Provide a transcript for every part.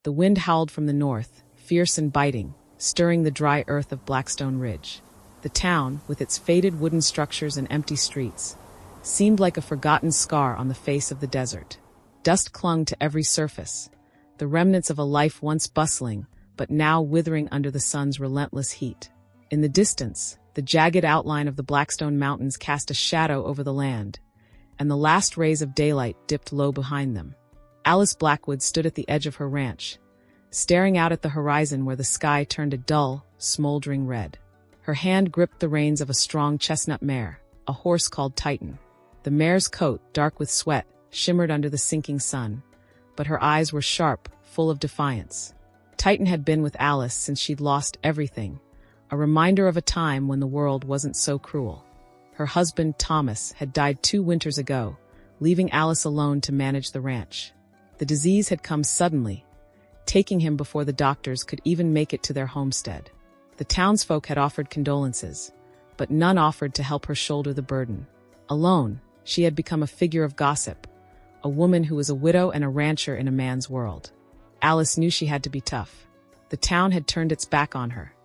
The wind howled from the north, fierce and biting, stirring the dry earth of Blackstone Ridge. The town, with its faded wooden structures and empty streets, seemed like a forgotten scar on the face of the desert. Dust clung to every surface, the remnants of a life once bustling, but now withering under the sun's relentless heat. In the distance, the jagged outline of the Blackstone Mountains cast a shadow over the land, and the last rays of daylight dipped low behind them. Alice Blackwood stood at the edge of her ranch, staring out at the horizon where the sky turned a dull, smoldering red. Her hand gripped the reins of a strong chestnut mare, a horse called Titan. The mare's coat, dark with sweat, shimmered under the sinking sun, but her eyes were sharp, full of defiance. Titan had been with Alice since she'd lost everything, a reminder of a time when the world wasn't so cruel. Her husband, Thomas, had died 2 winters ago, leaving Alice alone to manage the ranch. The disease had come suddenly, taking him before the doctors could even make it to their homestead. The townsfolk had offered condolences, but none offered to help her shoulder the burden. Alone, she had become a figure of gossip, a woman who was a widow and a rancher in a man's world. Alice knew she had to be tough. The town had turned its back on her,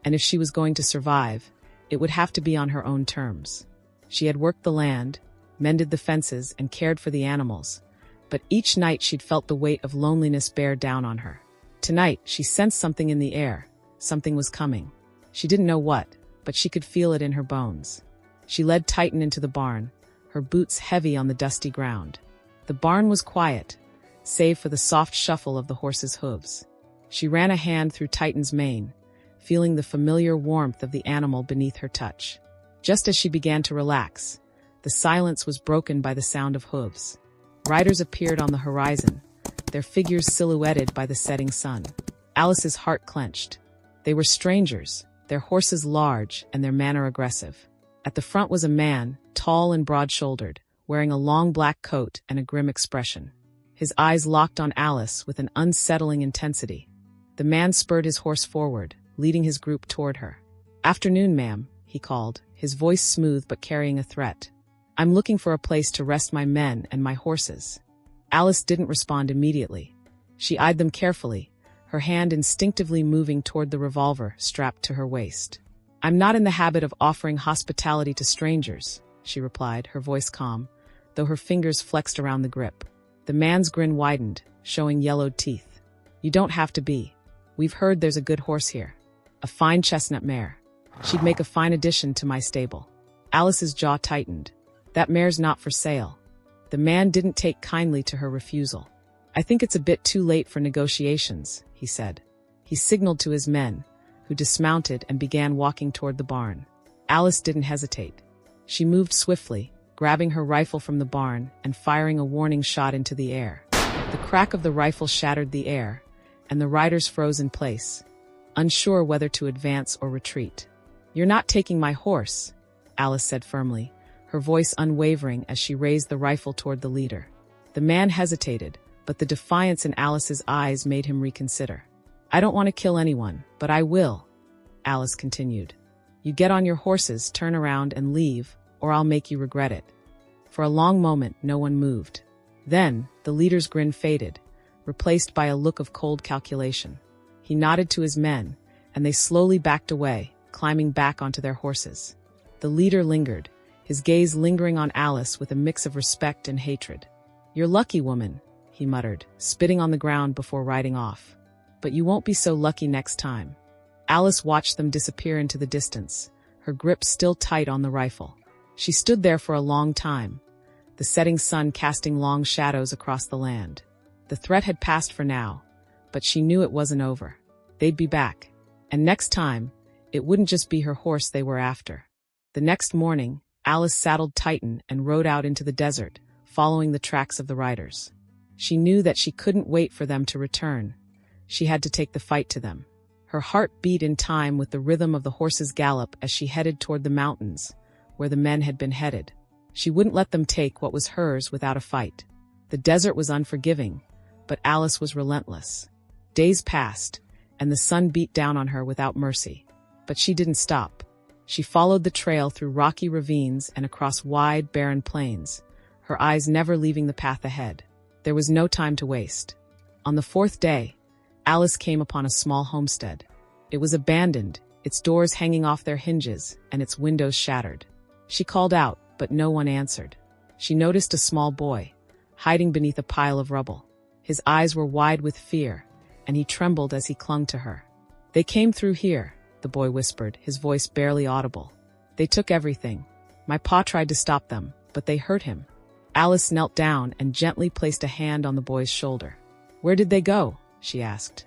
and if she was going to survive, it would have to be on her own terms. She had worked the land, mended the fences, and cared for the animals, but each night she'd felt the weight of loneliness bear down on her. Tonight, she sensed something in the air. Something was coming. She didn't know what, but she could feel it in her bones. She led Titan into the barn, her boots heavy on the dusty ground. The barn was quiet, save for the soft shuffle of the horse's hooves. She ran a hand through Titan's mane, feeling the familiar warmth of the animal beneath her touch. Just as she began to relax, the silence was broken by the sound of hooves. Riders appeared on the horizon, their figures silhouetted by the setting sun. Alice's heart clenched. They were strangers, their horses large and their manner aggressive. At the front was a man, tall and broad-shouldered, wearing a long black coat and a grim expression. His eyes locked on Alice with an unsettling intensity. The man spurred his horse forward, leading his group toward her. "Afternoon, ma'am," he called, his voice smooth but carrying a threat. "I'm looking for a place to rest my men and my horses." Alice didn't respond immediately. She eyed them carefully, her hand instinctively moving toward the revolver strapped to her waist. "I'm not in the habit of offering hospitality to strangers," she replied, her voice calm, though her fingers flexed around the grip. The man's grin widened, showing yellowed teeth. "You don't have to be. We've heard there's a good horse here. A fine chestnut mare. She'd make a fine addition to my stable." Alice's jaw tightened. "That mare's not for sale." The man didn't take kindly to her refusal. "I think it's a bit too late for negotiations," he said. He signaled to his men, who dismounted and began walking toward the barn. Alice didn't hesitate. She moved swiftly, grabbing her rifle from the barn and firing a warning shot into the air. The crack of the rifle shattered the air, and the riders froze in place, unsure whether to advance or retreat. "You're not taking my horse," Alice said firmly, her voice unwavering as she raised the rifle toward the leader. The man hesitated, but the defiance in Alice's eyes made him reconsider. "I don't want to kill anyone, but I will," Alice continued. "You get on your horses, turn around, and leave, or I'll make you regret it." For a long moment, no one moved. Then, the leader's grin faded, replaced by a look of cold calculation. He nodded to his men, and they slowly backed away, climbing back onto their horses. The leader lingered, his gaze lingering on Alice with a mix of respect and hatred. "You're lucky, woman," he muttered, spitting on the ground before riding off. "But you won't be so lucky next time." Alice watched them disappear into the distance, her grip still tight on the rifle. She stood there for a long time, the setting sun casting long shadows across the land. The threat had passed for now, but she knew it wasn't over. They'd be back. And next time, it wouldn't just be her horse they were after. The next morning, Alice saddled Titan and rode out into the desert, following the tracks of the riders. She knew that she couldn't wait for them to return. She had to take the fight to them. Her heart beat in time with the rhythm of the horse's gallop as she headed toward the mountains, where the men had been headed. She wouldn't let them take what was hers without a fight. The desert was unforgiving, but Alice was relentless. Days passed, and the sun beat down on her without mercy. But she didn't stop. She followed the trail through rocky ravines and across wide, barren plains, her eyes never leaving the path ahead. There was no time to waste. On the 4th day, Alice came upon a small homestead. It was abandoned, its doors hanging off their hinges and its windows shattered. She called out, but no one answered. She noticed a small boy, hiding beneath a pile of rubble. His eyes were wide with fear, and he trembled as he clung to her. "They came through here," the boy whispered, his voice barely audible. "They took everything. My pa tried to stop them, but they hurt him." Alice knelt down and gently placed a hand on the boy's shoulder. "Where did they go?" she asked.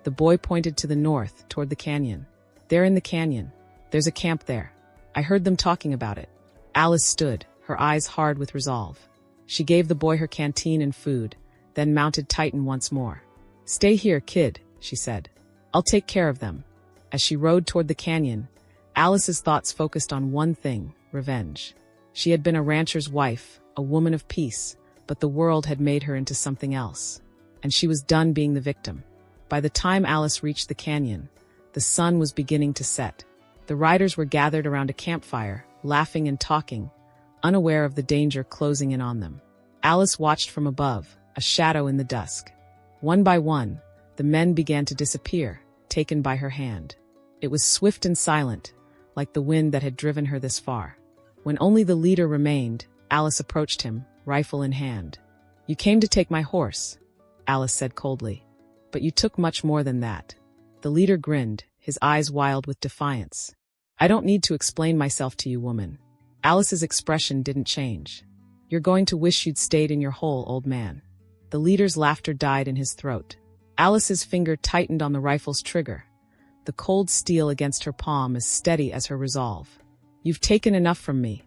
The boy pointed to the north, toward the canyon. "They're in the canyon. There's a camp there. I heard them talking about it." Alice stood, her eyes hard with resolve. She gave the boy her canteen and food, then mounted Titan once more. "Stay here, kid," she said. "I'll take care of them." As she rode toward the canyon, Alice's thoughts focused on one thing: revenge. She had been a rancher's wife, a woman of peace, but the world had made her into something else, and she was done being the victim. By the time Alice reached the canyon, the sun was beginning to set. The riders were gathered around a campfire, laughing and talking, unaware of the danger closing in on them. Alice watched from above, a shadow in the dusk. One by one, the men began to disappear, taken by her hand. It was swift and silent, like the wind that had driven her this far. When only the leader remained, Alice approached him, rifle in hand. "You came to take my horse," Alice said coldly. "But you took much more than that." The leader grinned, his eyes wild with defiance. "I don't need to explain myself to you, woman." Alice's expression didn't change. "You're going to wish you'd stayed in your hole, old man." The leader's laughter died in his throat. Alice's finger tightened on the rifle's trigger, the cold steel against her palm as steady as her resolve. "You've taken enough from me,"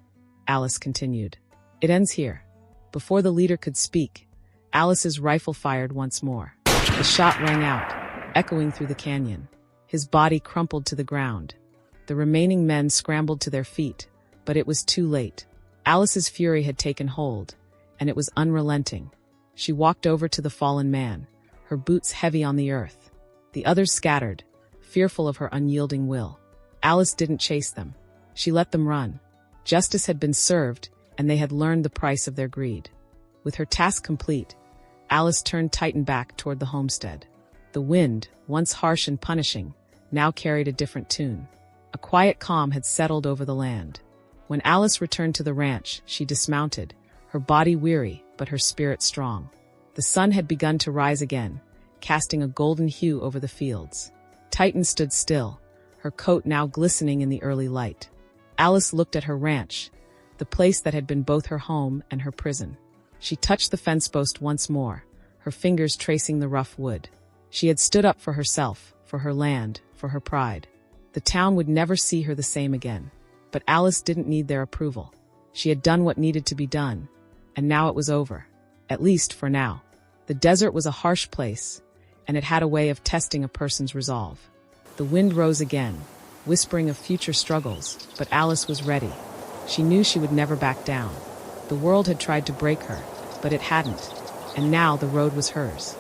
Alice continued. "It ends here." Before the leader could speak, Alice's rifle fired once more. The shot rang out, echoing through the canyon. His body crumpled to the ground. The remaining men scrambled to their feet, but it was too late. Alice's fury had taken hold, and it was unrelenting. She walked over to the fallen man, her boots heavy on the earth. The others scattered, fearful of her unyielding will. Alice didn't chase them. She let them run. Justice had been served, and they had learned the price of their greed. With her task complete, Alice turned Titan back toward the homestead. The wind, once harsh and punishing, now carried a different tune. A quiet calm had settled over the land. When Alice returned to the ranch, she dismounted, her body weary, but her spirit strong. The sun had begun to rise again, casting a golden hue over the fields. Titan stood still, her coat now glistening in the early light. Alice looked at her ranch, the place that had been both her home and her prison. She touched the fence post once more, her fingers tracing the rough wood. She had stood up for herself, for her land, for her pride. The town would never see her the same again. But Alice didn't need their approval. She had done what needed to be done, and now it was over. At least for now. The desert was a harsh place, and it had a way of testing a person's resolve. The wind rose again, whispering of future struggles, but Alice was ready. She knew she would never back down. The world had tried to break her, but it hadn't, and now the road was hers.